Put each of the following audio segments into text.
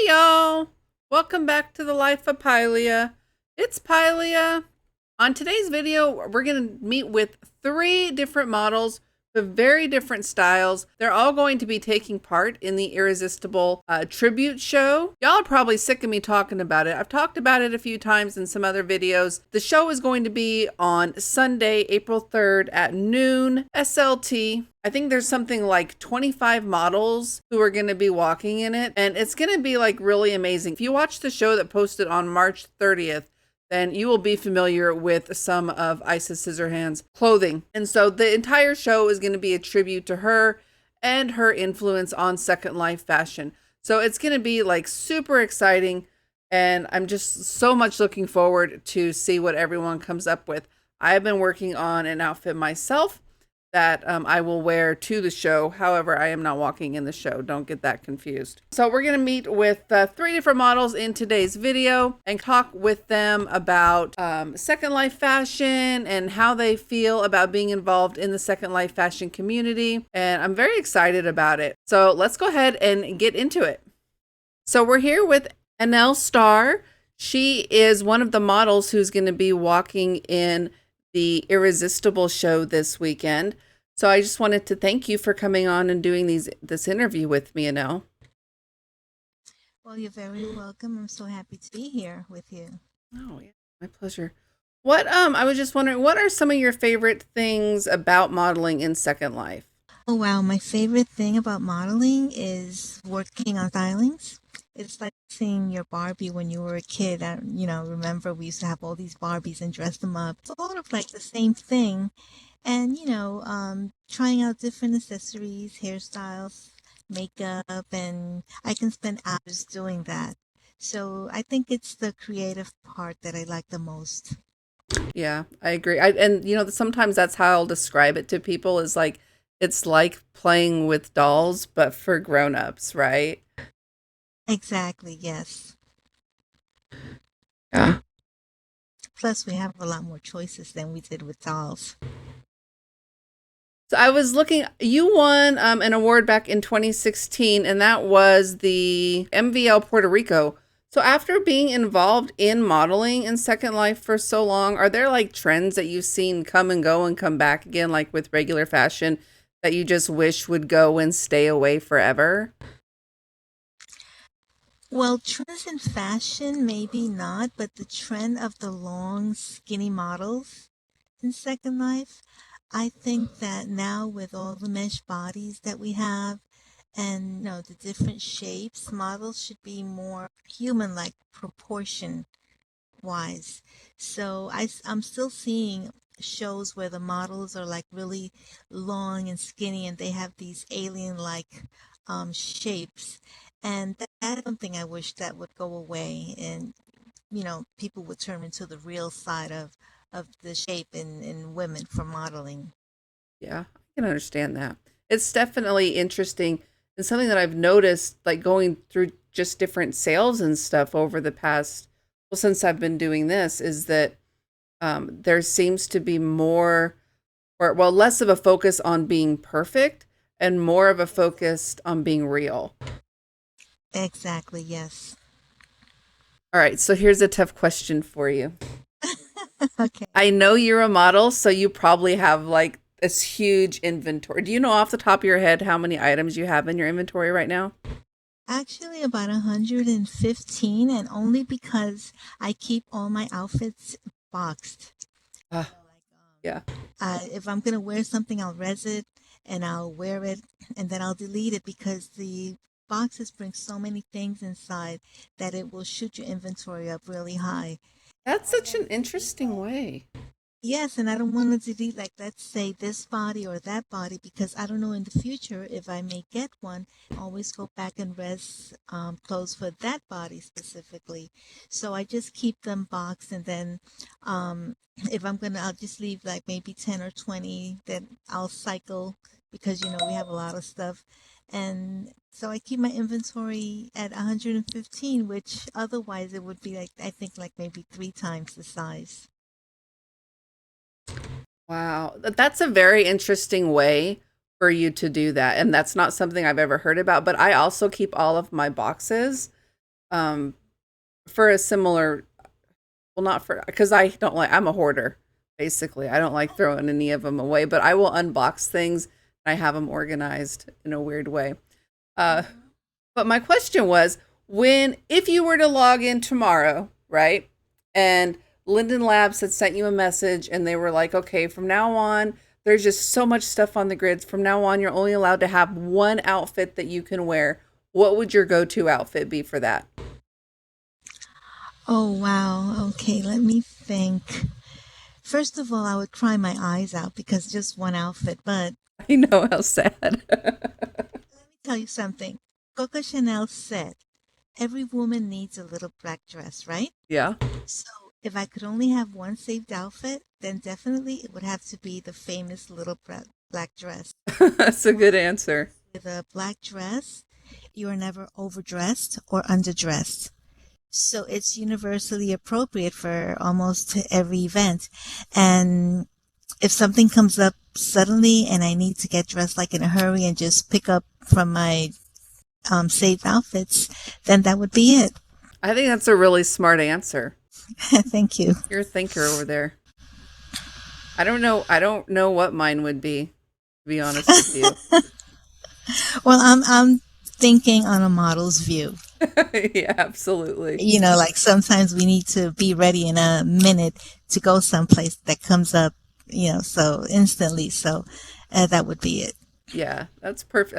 y'all! Welcome back to the Life of Pylia. It's Pylia. On today's video, we're going to meet with 3 different models with very different styles. They're all going to be taking part in the Irresistible tribute show. Y'all are probably sick of me talking about it. I've talked about it a few times in some other videos. The show is going to be on Sunday, April 3rd at noon SLT. I think there's something like 25 models who are going to be walking in it, and it's going to be like really amazing. If you watch the show that posted on March 30th, then you will be familiar with some of Isis Scissorhands' clothing. And so the entire show is going to be a tribute to her and her influence on Second Life fashion. So it's going to be like super exciting, and I'm just so much looking forward to see what everyone comes up with. I've been working on an outfit myself that I will wear to the show. However, I am not walking in the show. Don't get that confused. So we're going to meet with 3 different models in today's video and talk with them about Second Life fashion and how they feel about being involved in the Second Life fashion community. And I'm very excited about it. So let's go ahead and get into it. So we're here with Anel Starr. She is one of the models who's going to be walking in the Irresistible show this weekend. So I just wanted to thank you for coming on and doing this interview with me, Anel. Well, you're very welcome. I'm so happy to be here with you. Oh, yeah, my pleasure. What I was just wondering, what are some of your favorite things about modeling in Second Life? Oh, wow. My favorite thing about modeling is working on stylings. It's like seeing your Barbie when you were a kid. Remember we used to have all these Barbies and dress them up. It's sort of like the same thing. And, trying out different accessories, hairstyles, makeup, and I can spend hours doing that. So I think it's the creative part that I like the most. Yeah, I agree. Sometimes that's how I'll describe it to people is like, it's like playing with dolls, but for grown-ups, right? Exactly, yes. Yeah. Plus, we have a lot more choices than we did with dolls. So I was looking, you won an award back in 2016, and that was the MVL Puerto Rico. So after being involved in modeling in Second Life for so long, are there like trends that you've seen come and go and come back again, like with regular fashion, that you just wish would go and stay away forever? Well, trends in fashion, maybe not, but the trend of the long, skinny models in Second Life, I think that now with all the mesh bodies that we have and the different shapes, models should be more human-like proportion wise. So I'm still seeing shows where the models are like really long and skinny and they have these alien-like shapes. And that's something I wish that would go away and, people would turn into the real side of the shape in women for modeling. Yeah, I can understand that. It's definitely interesting and something that I've noticed, like going through just different sales and stuff over the past, well, since I've been doing this, is that there seems to be more, or well, less of a focus on being perfect and more of a focus on being real. Exactly, yes. All right, so here's a tough question for you. Okay. I know you're a model, so you probably have like this huge inventory. Do you know off the top of your head how many items you have in your inventory right now? Actually, about 115, and only because I keep all my outfits boxed. Ah, yeah. If I'm gonna wear something, I'll res it and I'll wear it and then I'll delete it because the boxes bring so many things inside that it will shoot your inventory up really high. That's such an interesting way. Yes, and I don't want to delete, like, let's say this body or that body because I don't know in the future if I may get one. Always go back and res clothes for that body specifically. So I just keep them boxed, and then if I'll just leave like maybe 10 or 20 that I'll cycle because we have a lot of stuff. And so I keep my inventory at 115, which otherwise it would be like, I think, like maybe 3 times the size. Wow. That's a very interesting way for you to do that. And that's not something I've ever heard about, but I also keep all of my boxes um, for a similar, well, not for, because I don't like, I'm a hoarder, basically. I don't like throwing any of them away, but I will unbox things. I have them organized in a weird way. Uh, but my question was, if you were to log in tomorrow, right? And Linden Labs had sent you a message and they were like, okay, from now on, there's just so much stuff on the grids. From now on, you're only allowed to have one outfit that you can wear. What would your go-to outfit be for that? Oh, wow. Okay, let me think. First of all, I would cry my eyes out because just one outfit, but I know, how sad. let me tell you something. Coco Chanel said, every woman needs a little black dress, right? Yeah. So if I could only have one saved outfit, then definitely it would have to be the famous little black dress. That's a good answer. With a black dress, you are never overdressed or underdressed. So it's universally appropriate for almost every event. And if something comes up suddenly and I need to get dressed like in a hurry and just pick up from my saved outfits, then that would be it. I think that's a really smart answer. Thank you. You're a thinker over there. I don't know. I don't know what mine would be, to be honest with you. Well, I'm thinking on a model's view. Yeah, absolutely. You know, like sometimes we need to be ready in a minute to go someplace that comes up, you know, so instantly. So that would be it. Yeah, that's perfect.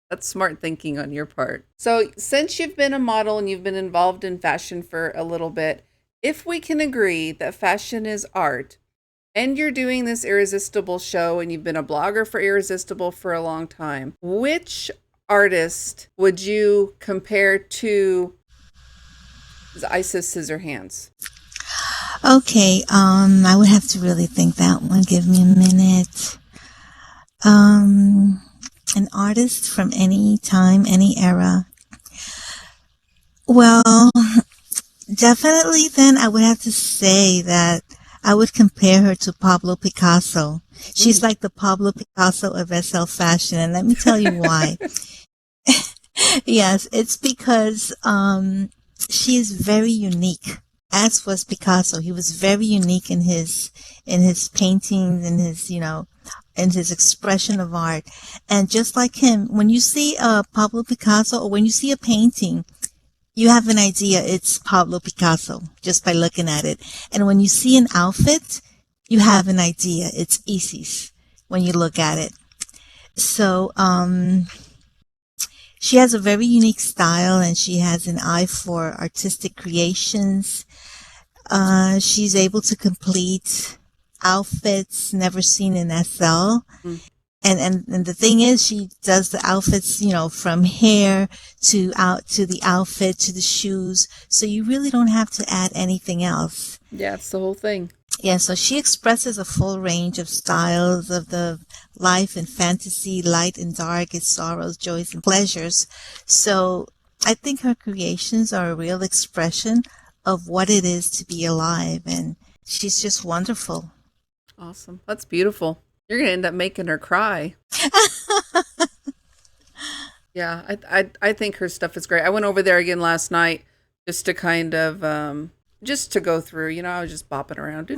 That's smart thinking on your part. So, since you've been a model and you've been involved in fashion for a little bit, if we can agree that fashion is art, and you're doing this Irresistible show and you've been a blogger for Irresistible for a long time, which artist would you compare to Isis Scissorhands? Okay, I would have to really think that one. Give me a minute. An artist from any time, any era. Well, definitely then I would have to say that I would compare her to Pablo Picasso. She's like the Pablo Picasso of SL fashion, and let me tell you why. Yes, it's because she is very unique. As was Picasso, he was very unique in his paintings, in his in his expression of art. And just like him, when you see Pablo Picasso, or when you see a painting, you have an idea it's Pablo Picasso just by looking at it. And when you see an outfit, you have an idea it's Isis when you look at it. So she has a very unique style and she has an eye for artistic creations. She's able to complete outfits never seen in SL. And the thing is, she does the outfits, you know, from hair to the outfit to the shoes. So you really don't have to add anything else. Yeah, it's the whole thing. Yeah, so she expresses a full range of styles of the life and fantasy, light and dark, its sorrows, joys, and pleasures. So I think her creations are a real expression of what it is to be alive, and she's just wonderful. Awesome. That's beautiful. You're going to end up making her cry. Yeah, I think her stuff is great. I went over there again last night just to kind of just to go through, you know, I was just bopping around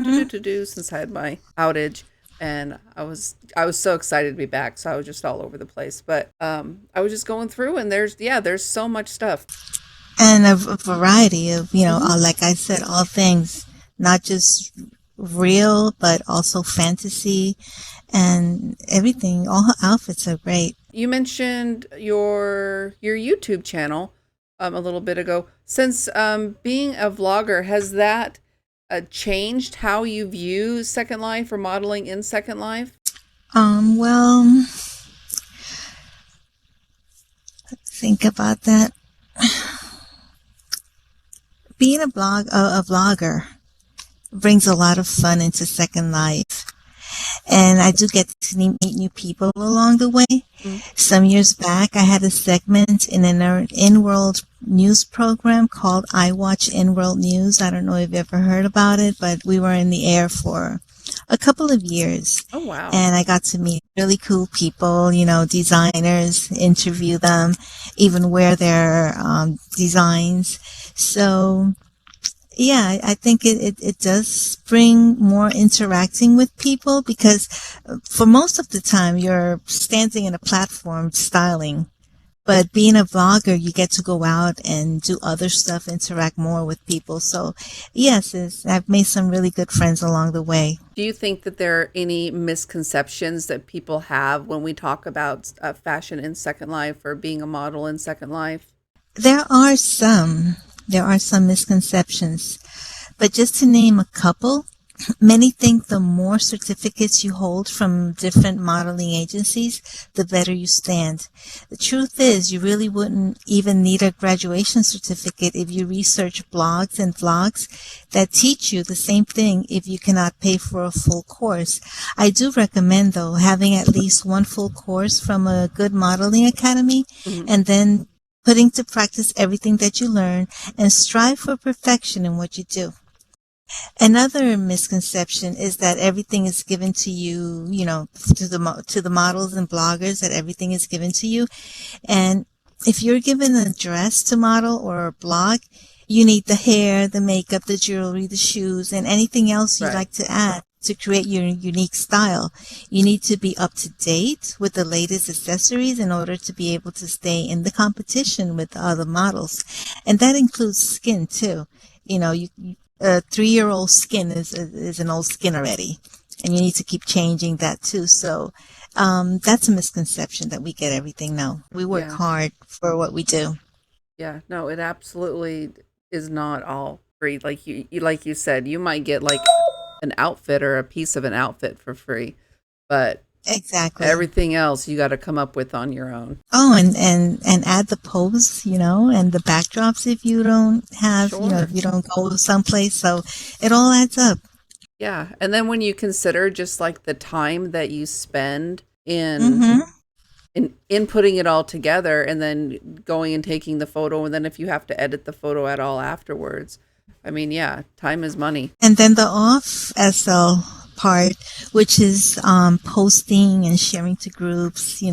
since I had my outage, and I was so excited to be back, so I was just all over the place. But I was just going through, and there's so much stuff. And a variety of, you know, like I said, all things, not just real, but also fantasy and everything. All her outfits are great. You mentioned your YouTube channel a little bit ago. Since being a vlogger, has that changed how you view Second Life or modeling in Second Life? Well, think about that. Being a vlogger brings a lot of fun into Second Life. And I do get to meet new people along the way. Some years back, I had a segment in an in-world news program called I Watch In-World News. I don't know if you've ever heard about it, but we were in the air for a couple of years. Oh, wow. And I got to meet really cool people, you know, designers, interview them. even wear their designs. So yeah, I think it does bring more interacting with people, because for most of the time you're standing in a platform styling. But being a vlogger, you get to go out and do other stuff, interact more with people. So yes, I've made some really good friends along the way. Do you think that there are any misconceptions that people have when we talk about fashion in Second Life or being a model in Second Life? There are some. There are some misconceptions. But just to name a couple, many think the more certificates you hold from different modeling agencies, the better you stand. The truth is, you really wouldn't even need a graduation certificate if you research blogs and vlogs that teach you the same thing if you cannot pay for a full course. I do recommend, though, having at least one full course from a good modeling academy, and then putting to practice everything that you learn, and strive for perfection in what you do. Another misconception is that everything is given to you, to the models and bloggers, that everything is given to you. And if you're given a dress to model or a blog, you need the hair, the makeup, the jewelry, the shoes, and anything else you'd like to add to create your unique style. You need to be up to date with the latest accessories in order to be able to stay in the competition with the other models. And that includes skin too. A 3-year-old skin is an old skin already, and you need to keep changing that too. So that's a misconception, that we get everything. No, we work hard for what we do. Yeah, no, it absolutely is not all free. Like you said, you might get like an outfit or a piece of an outfit for free, but exactly everything else you got to come up with on your own. Oh, and add the pose, and the backdrops if you don't have, if you don't go someplace. So it all adds up. Yeah, and then when you consider just like the time that you spend in putting it all together, and then going and taking the photo, and then if you have to edit the photo at all afterwards, I mean, yeah, time is money. And then the off SL part, which is posting and sharing to groups,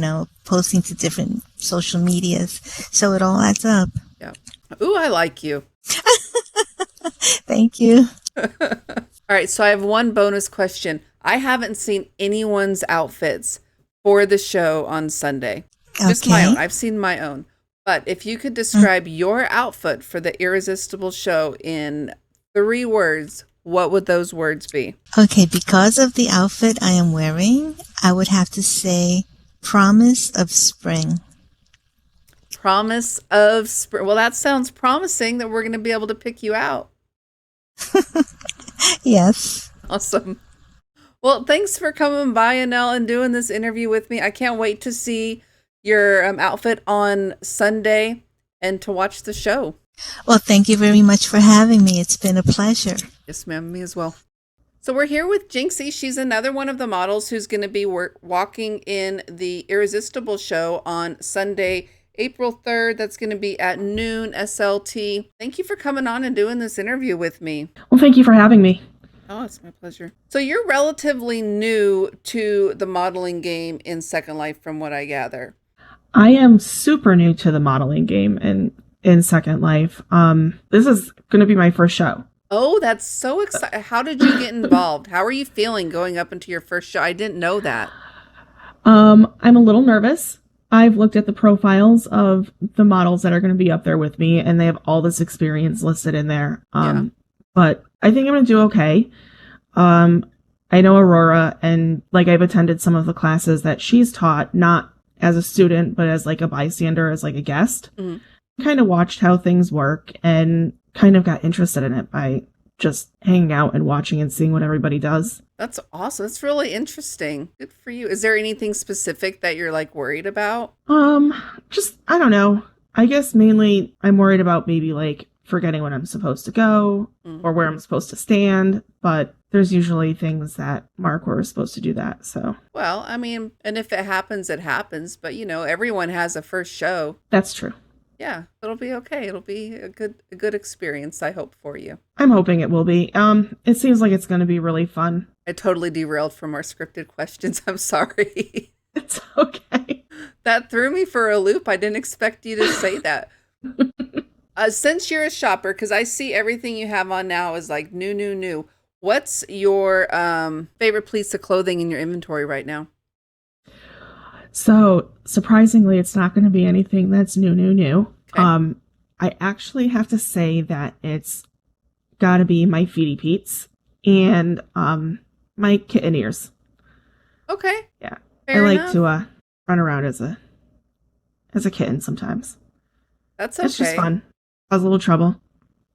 posting to different social medias. So it all adds up. Yeah. Ooh, I like you. Thank you. All right, so I have one bonus question. I haven't seen anyone's outfits for the show on Sunday. Just my own. I've seen my own. But if you could describe your outfit for the Irresistible show in 3 words, what would those words be? Okay, because of the outfit I am wearing, I would have to say promise of spring. Promise of spring. Well, that sounds promising that we're going to be able to pick you out. Yes. Awesome. Well, thanks for coming by, Annelle, and doing this interview with me. I can't wait to see your outfit on Sunday and to watch the show. Well, thank you very much for having me. It's been a pleasure. Yes, ma'am. Me as well. So we're here with Jynxi. She's another one of the models who's going to be walking in the Irresistible show on Sunday, April 3rd. That's going to be at noon SLT. Thank you for coming on and doing this interview with me. Well, thank you for having me. Oh, it's my pleasure. So you're relatively new to the modeling game in Second Life, from what I gather. I am super new to the modeling game in Second Life. This is going to be my first show. Oh, that's so exciting. How did you get involved? How are you feeling going up into your first show? I didn't know that. I'm a little nervous. I've looked at the profiles of the models that are going to be up there with me, and they have all this experience listed in there. But I think I'm going to do okay. I know Aurora, and like I've attended some of the classes that she's taught, not as a student, but as like a bystander, as like a guest. Kind of watched how things work and kind of got interested in it by just hanging out and watching and seeing what everybody does. That's awesome. That's really interesting. Good for you. Is there anything specific that you're like worried about? Just, I don't know. I guess mainly I'm worried about maybe like forgetting when I'm supposed to go or where I'm supposed to stand. But there's usually things that mark where we're supposed to do that. So, well, I mean, and if it happens, it happens. But, everyone has a first show. That's true. Yeah, it'll be okay. It'll be a good experience, I hope, for you. I'm hoping it will be. It seems like it's going to be really fun. I totally derailed from our scripted questions. I'm sorry. It's okay. That threw me for a loop. I didn't expect you to say that. Since you're a shopper, because I see everything you have on now is like new, new, new. What's your favorite piece of clothing in your inventory right now? So surprisingly, it's not going to be anything that's new, new, new. Okay. I actually have to say that it's got to be my Feety Pete's and my kitten ears. Okay. Yeah, Fair I like enough. to run around as a kitten sometimes. That's It's just okay. fun. Cause a little trouble.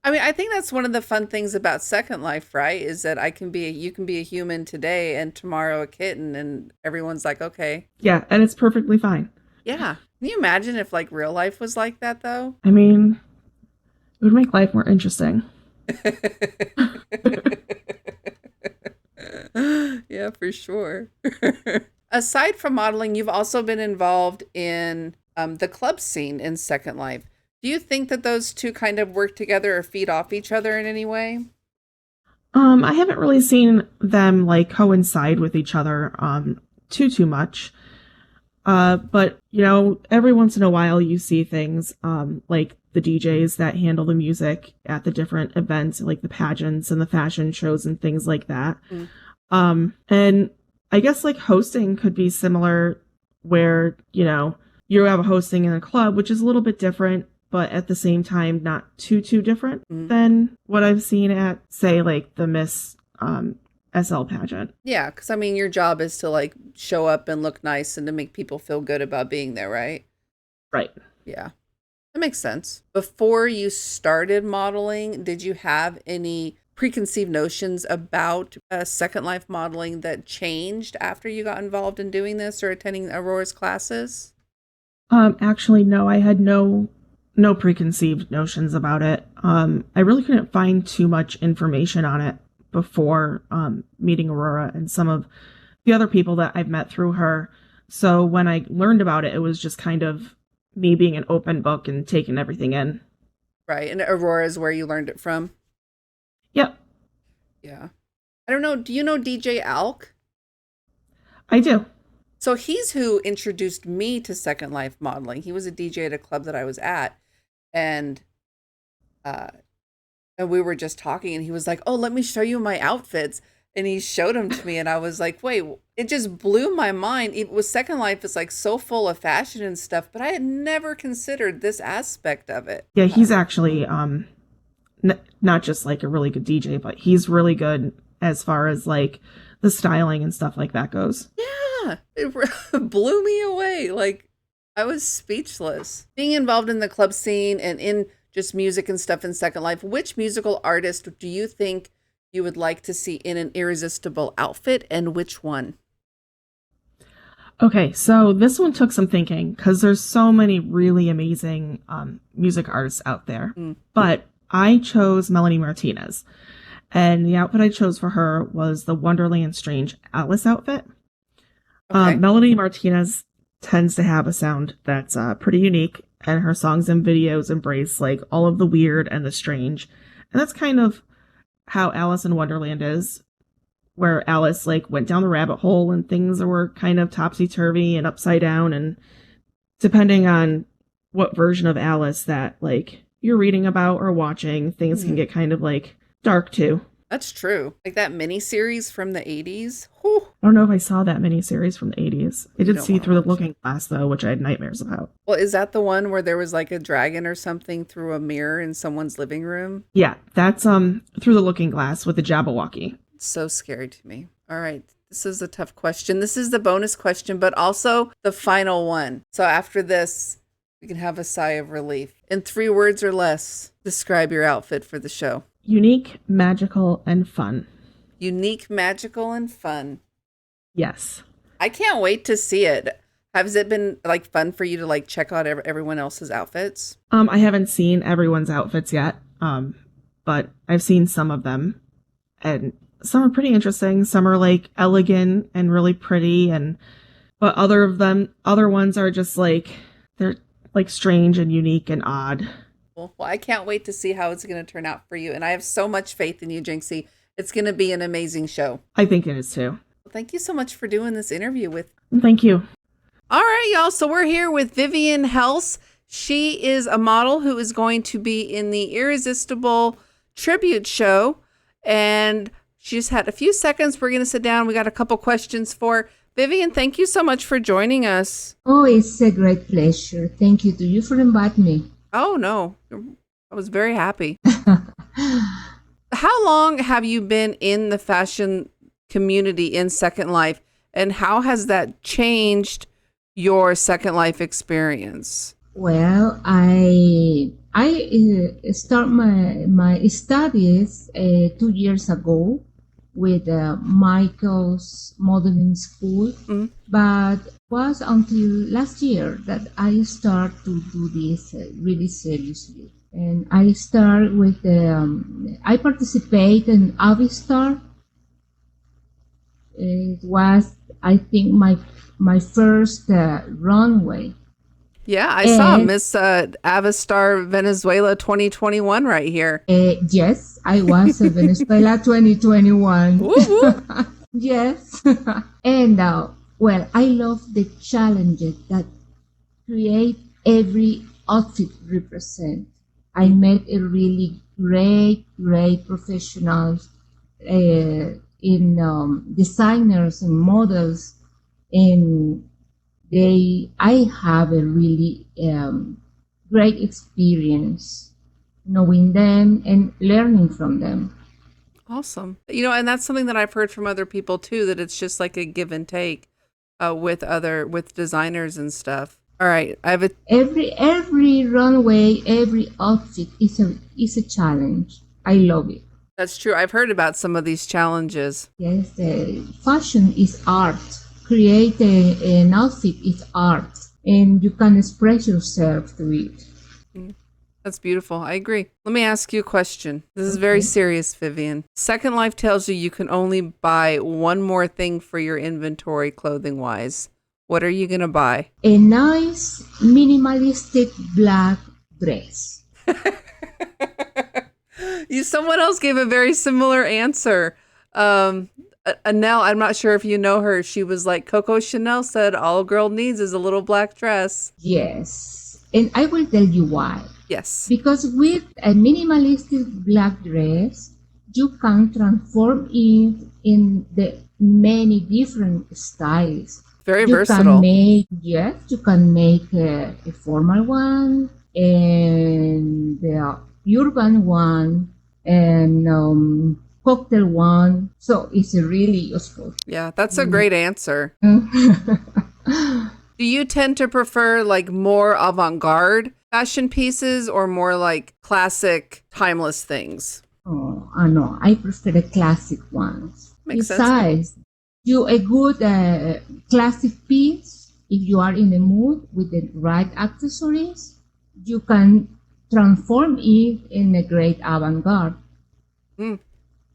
I mean, I think that's one of the fun things about Second Life, right? Is that you can be a human today and tomorrow a kitten, and everyone's like, okay. Yeah, and it's perfectly fine. Yeah. Can you imagine if like real life was like that though? I mean, it would make life more interesting. Yeah, for sure. Aside from modeling, you've also been involved in the club scene in Second Life. Do you think that those two kind of work together or feed off each other in any way? I haven't really seen them like coincide with each other too much. But you know, every once in a while you see things like the DJs that handle the music at the different events, like the pageants and the fashion shows and things like that. Mm. And I guess like hosting could be similar where, you know, you have a hosting in a club, which is a little bit different, but at the same time, not too different than what I've seen at, say, like the Miss SL pageant. Yeah, because I mean, your job is to like show up and look nice and to make people feel good about being there, right? Right. Yeah, that makes sense. Before you started modeling, did you have any preconceived notions about Second Life modeling that changed after you got involved in doing this or attending Aurora's classes? Actually, no, I had no preconceived notions about it. I really couldn't find too much information on it before meeting Aurora and some of the other people that I've met through her. So when I learned about it, it was just kind of me being an open book and taking everything in. Right, and Aurora is where you learned it from? Yep. Yeah. I don't know, do you know DJ Alk? I do. So he's who introduced me to Second Life modeling. He was a DJ at a club that I was at, and we were just talking, and he was like, "Oh, let me show you my outfits." And he showed them to me, and I was like, "Wait!" It just blew my mind. It was Second Life is like so full of fashion and stuff, but I had never considered this aspect of it. Yeah, he's actually not just like a really good DJ, but he's really good as far as like the styling and stuff like that goes. Yeah, it blew me away. Like, I was speechless. Being involved in the club scene and in just music and stuff in Second Life, which musical artist do you think you would like to see in an irresistible outfit, and which one? Okay, so this one took some thinking because there's so many really amazing music artists out there. But I chose Melanie Martinez. And the outfit I chose for her was the Wonderland Strange Alice outfit. Okay. Melanie Martinez tends to have a sound that's pretty unique, and her songs and videos embrace like all of the weird and the strange. And that's kind of how Alice in Wonderland is, where Alice like went down the rabbit hole and things were kind of topsy-turvy and upside down, and depending on what version of Alice that like you're reading about or watching, things can get kind of like dark too. That's true. Like that miniseries from the 80s. Whew. I don't know if I saw that miniseries from the 80s. I did don't see wanna Through the watch Looking Glass, though, which I had nightmares about. Well, is that the one where there was like a dragon or something through a mirror in someone's living room? Yeah, that's Through the Looking Glass with the Jabberwocky. It's so scary to me. All right. This is a tough question. This is the bonus question, but also the final one. So after this, we can have a sigh of relief. In 3 words or less, describe your outfit for the show. Unique, magical, and fun. Unique, magical, and fun. Yes. I can't wait to see it. Has it been like fun for you to like check out everyone else's outfits? I haven't seen everyone's outfits yet, but I've seen some of them, and some are pretty interesting. Some are like elegant and really pretty, but other ones are just like they're like strange and unique and odd. Well, I can't wait to see how it's going to turn out for you, and I have so much faith in you, Jynxi. It's going to be an amazing show. I think it is too. Well, thank you so much for doing this interview with. Thank you. All right, y'all. So we're here with Vivian Helse. She is a model who is going to be in the Irresistible tribute show. And she just had a few seconds. We're going to sit down. We got a couple questions for Vivian. Thank you so much for joining us. Oh, it's a great pleasure. Thank you to you for inviting me. Oh, no. I was very happy. How long have you been in the fashion community in Second Life? And how has that changed your Second Life experience? Well, I start my studies 2 years ago with Michael's modeling school, but was until last year that I start to do this really seriously. And I start with I participate in Avistar. It was, I think, my first runway. Yeah, I saw Miss Avistar Venezuela 2021 right here. Yes, I was Venezuela 2021. Yes. And well, I love the challenges that create every outfit represent. I met a really great professionals in designers and models, and I have a really great experience knowing them and learning from them. Awesome. You know, and that's something that I've heard from other people too, that it's just like a give and take with designers and stuff. All right, I have every runway, every outfit is a challenge. I love it. That's true. I've heard about some of these challenges. Yes, fashion is art. Create an outfit is art, and you can express yourself through it. That's beautiful. I agree. Let me ask you a question. This is very serious, Vivian. Second Life tells you can only buy one more thing for your inventory clothing-wise. What are you going to buy? A nice minimalistic black dress. Someone else gave a very similar answer. Annelle, I'm not sure if you know her. She was like, Coco Chanel said, all a girl needs is a little black dress. Yes. And I will tell you why. Yes. Because with a minimalistic black dress, you can transform it in the many different styles. Very versatile. You can make a formal one and the urban one and cocktail one. So it's really useful. Yeah, that's a great answer. Do you tend to prefer like more avant-garde fashion pieces or more like classic, timeless things? Oh, no, I prefer the classic ones. Makes Besides, sense. You a good classic piece, if you are in the mood with the right accessories, you can transform it in a great avant-garde.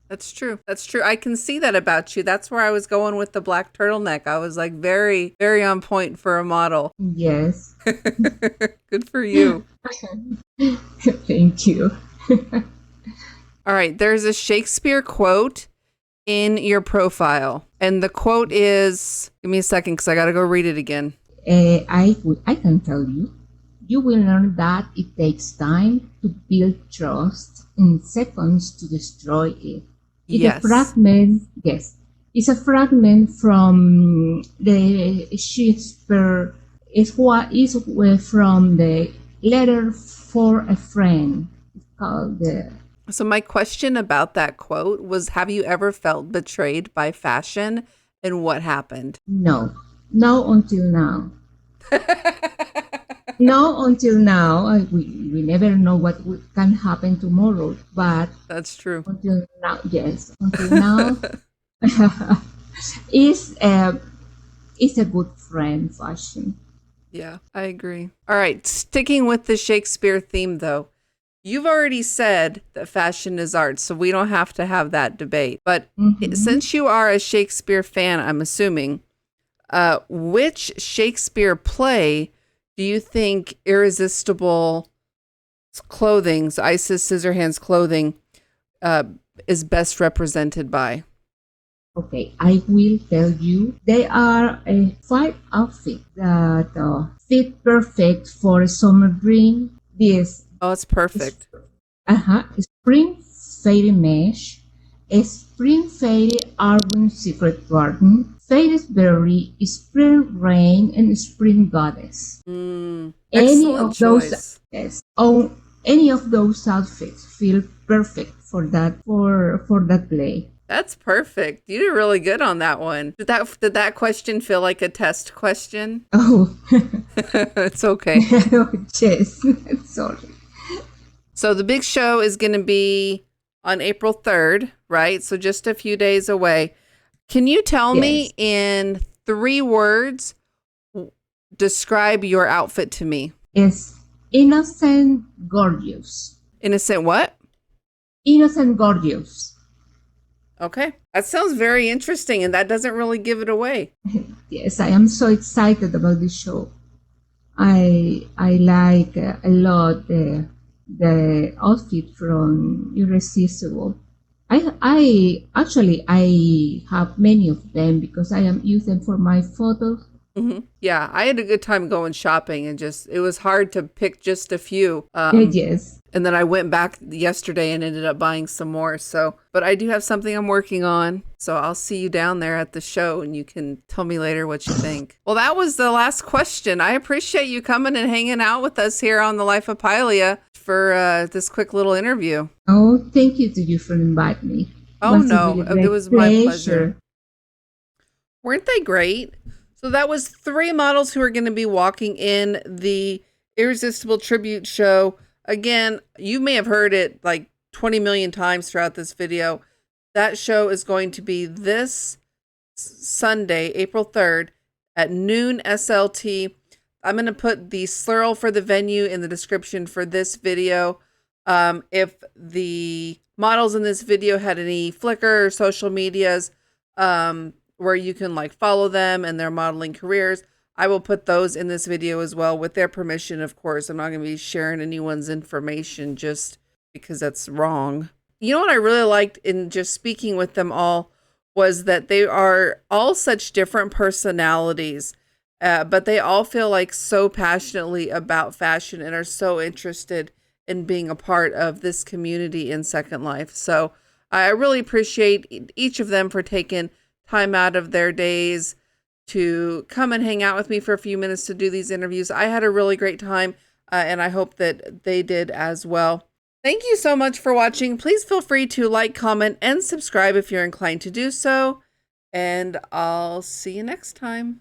That's true. That's true. I can see that about you. That's where I was going with the black turtleneck. I was like very, very on point for a model. Yes. Good for you. Thank you. All right. There's a Shakespeare quote in your profile. And the quote is, give me a second because I got to go read it again. I can tell you, you will learn that it takes time to build trust and seconds to destroy it. Yes. It's a fragment from the Shakespeare. It's what is from the letter for a friend. It's called the. So my question about that quote was, have you ever felt betrayed by fashion and what happened? No until now. No until now. We never know what can happen tomorrow, but that's true. Until now, yes. Until now, it's a good friend, fashion. Yeah, I agree. All right, sticking with the Shakespeare theme though. You've already said that fashion is art, so we don't have to have that debate. But since you are a Shakespeare fan, I'm assuming, which Shakespeare play do you think Irresistible clothing, so Isis Scissorhands clothing, is best represented by? Okay, I will tell you. They are 5 outfits that fit perfect for summer bring. This Oh, it's is perfect. spring fairy mesh, a spring fairy urban secret garden, fairy's berry, spring rain, and spring goddess. Any Excellent of those, choice. yes, oh, any of those outfits feel perfect for that play. That's perfect. You did really good on that one. Did that question feel like a test question? Oh, It's okay. yes, sorry. So the big show is going to be on April 3rd, right? So just a few days away. Can you tell Yes. me in 3 words, describe your outfit to me? Yes, innocent, gorgeous. Innocent what? Innocent, gorgeous. Okay. That sounds very interesting, and that doesn't really give it away. Yes, I am so excited about this show. I like a lot the outfit from Irresistible. I actually I have many of them because I am using for my photos. Yeah, I had a good time going shopping, and it was hard to pick just a few. Yes. And then I went back yesterday and ended up buying some more. But I do have something I'm working on. So I'll see you down there at the show and you can tell me later what you think. Well, that was the last question. I appreciate you coming and hanging out with us here on The Life of Pylia for this quick little interview. Oh, thank you to you for inviting me. Oh, Was a no, really great it was my pleasure. Weren't they great? So that was 3 models who are going to be walking in the Irresistible Tribute Show. Again, you may have heard it like 20 million times throughout this video. That show is going to be this Sunday, April 3rd at noon SLT. I'm going to put the slurl for the venue in the description for this video. If the models in this video had any Flickr or social medias where you can like follow them and their modeling careers, I will put those in this video as well with their permission, of course. I'm not going to be sharing anyone's information just because that's wrong. You know what I really liked in just speaking with them all was that they are all such different personalities, but they all feel like so passionately about fashion and are so interested in being a part of this community in Second Life. So I really appreciate each of them for taking time out of their days to come and hang out with me for a few minutes to do these interviews. I had a really great time, and I hope that they did as well. Thank you so much for watching. Please feel free to like, comment, and subscribe if you're inclined to do so. And I'll see you next time.